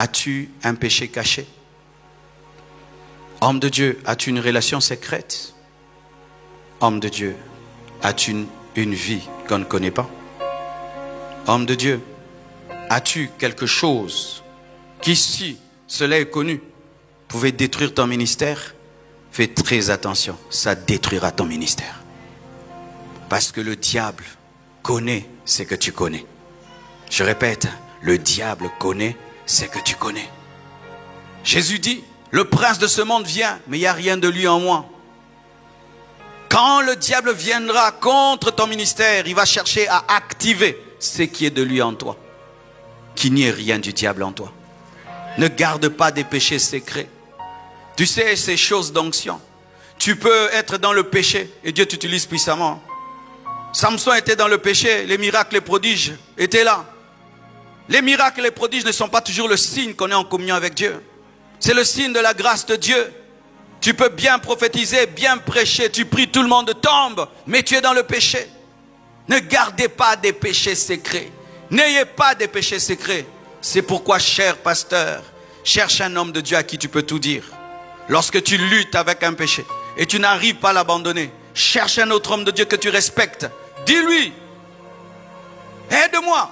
As-tu un péché caché? Homme de Dieu, as-tu une relation secrète? Homme de Dieu, as-tu une vie qu'on ne connaît pas? Homme de Dieu, as-tu quelque chose qui, si cela est connu, pouvait détruire ton ministère? Fais très attention, ça détruira ton ministère. Parce que le diable connaît ce que tu connais. Je répète, le diable connaît ce que tu connais. Jésus dit, le prince de ce monde vient, mais il n'y a rien de lui en moi. Quand le diable viendra contre ton ministère, il va chercher à activer ce qui est de lui en toi. Qu'il n'y ait rien du diable en toi. Ne garde pas des péchés secrets. Tu sais, ces choses d'onction. Tu peux être dans le péché et Dieu t'utilise puissamment. Samson était dans le péché, les miracles, les prodiges étaient là. Les miracles et les prodiges ne sont pas toujours le signe qu'on est en communion avec Dieu. C'est le signe de la grâce de Dieu. Tu peux bien prophétiser, bien prêcher, tu pries, tout le monde tombe, mais tu es dans le péché. Ne gardez pas des péchés secrets. N'ayez pas des péchés secrets. C'est pourquoi, cher pasteur, cherche un homme de Dieu à qui tu peux tout dire. Lorsque tu luttes avec un péché et tu n'arrives pas à l'abandonner, cherche un autre homme de Dieu que tu respectes. Dis-lui, aide-moi.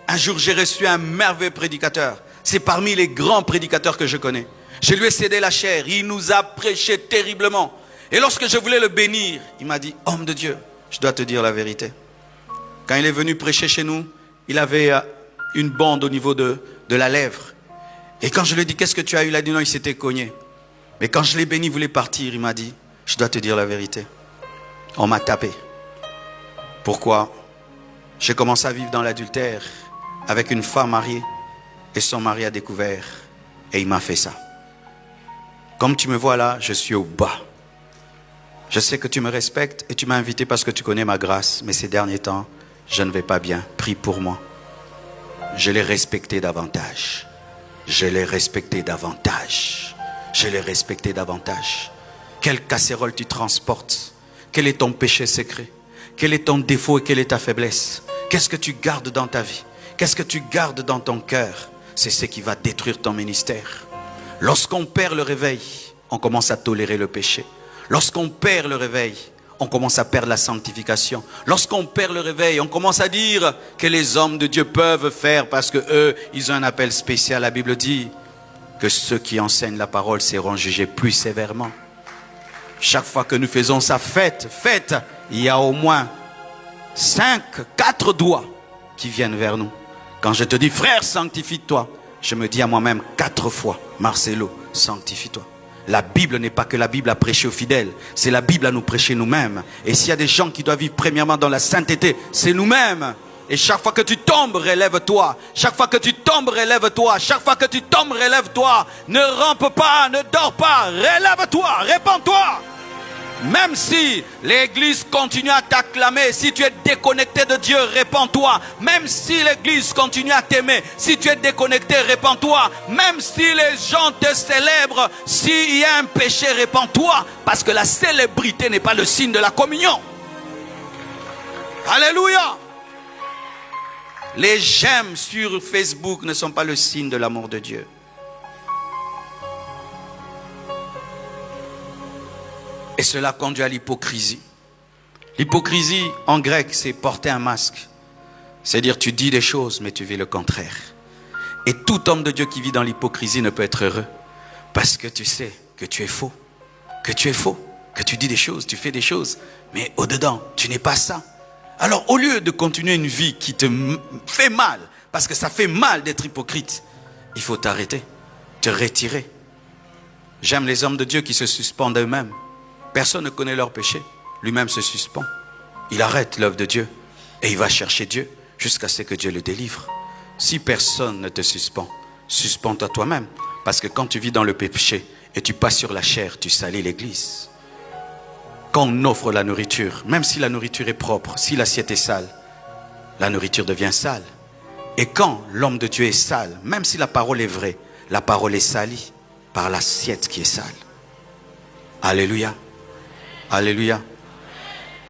Un jour, j'ai reçu un merveilleux prédicateur. C'est parmi les grands prédicateurs que je connais. Je lui ai cédé la chair. Il nous a prêché terriblement. Et lorsque je voulais le bénir, il m'a dit, homme de Dieu, je dois te dire la vérité. Quand il est venu prêcher chez nous, il avait une bande au niveau de la lèvre. Et quand je lui ai dit, qu'est-ce que tu as eu? Il a dit, non, il s'était cogné. Mais quand je l'ai béni, il voulait partir. Il m'a dit, je dois te dire la vérité. On m'a tapé. Pourquoi? J'ai commencé à vivre dans l'adultère avec une femme mariée. Et son mari a découvert. Et il m'a fait ça. Comme tu me vois là, je suis au bas. Je sais que tu me respectes et tu m'as invité parce que tu connais ma grâce. Mais ces derniers temps, je ne vais pas bien. Prie pour moi. Je l'ai respecté davantage. Je l'ai respecté davantage. Je l'ai respecté davantage. Quelle casserole tu transportes? Quel est ton péché secret? Quel est ton défaut et quelle est ta faiblesse? Qu'est-ce que tu gardes dans ta vie? Qu'est-ce que tu gardes dans ton cœur? C'est ce qui va détruire ton ministère. Lorsqu'on perd le réveil, on commence à tolérer le péché. Lorsqu'on perd le réveil, on commence à perdre la sanctification. Lorsqu'on perd le réveil, on commence à dire que les hommes de Dieu peuvent faire parce que eux, ils ont un appel spécial. La Bible dit que ceux qui enseignent la parole seront jugés plus sévèrement. Chaque fois que nous faisons sa fête, il y a au moins 4 doigts qui viennent vers nous. Quand je te dis, frère, sanctifie-toi, je me dis à moi-même 4 fois, Marcelo, sanctifie-toi. La Bible n'est pas que la Bible à prêcher aux fidèles, c'est la Bible à nous prêcher nous-mêmes. Et s'il y a des gens qui doivent vivre premièrement dans la sainteté, c'est nous-mêmes. Et chaque fois que tu tombes, relève-toi. Chaque fois que tu tombes, relève-toi. Chaque fois que tu tombes, relève-toi. Ne rampe pas, ne dors pas. Relève-toi, répands-toi. Même si l'église continue à t'acclamer, si tu es déconnecté de Dieu, répands-toi. Même si l'église continue à t'aimer, si tu es déconnecté, répands-toi. Même si les gens te célèbrent, s'il y a un péché, répands-toi. Parce que la célébrité n'est pas le signe de la communion. Alléluia. Les j'aime sur Facebook ne sont pas le signe de l'amour de Dieu. Et cela conduit à l'hypocrisie. L'hypocrisie, en grec, c'est porter un masque. C'est-à-dire, tu dis des choses, mais tu vis le contraire. Et tout homme de Dieu qui vit dans l'hypocrisie ne peut être heureux. Parce que tu sais que tu es faux. Que tu es faux. Que tu dis des choses, tu fais des choses. Mais au-dedans, tu n'es pas ça. Alors, au lieu de continuer une vie qui te fait mal, parce que ça fait mal d'être hypocrite, il faut t'arrêter, te retirer. J'aime les hommes de Dieu qui se suspendent eux-mêmes. Personne ne connaît leur péché. Lui-même se suspend. Il arrête l'œuvre de Dieu. Et il va chercher Dieu jusqu'à ce que Dieu le délivre. Si personne ne te suspend, suspends-toi toi-même. Parce que quand tu vis dans le péché et tu passes sur la chair, tu salis l'église. Quand on offre la nourriture, même si la nourriture est propre, si l'assiette est sale, la nourriture devient sale. Et quand l'homme de Dieu est sale, même si la parole est vraie, la parole est salie par l'assiette qui est sale. Alléluia. Alléluia.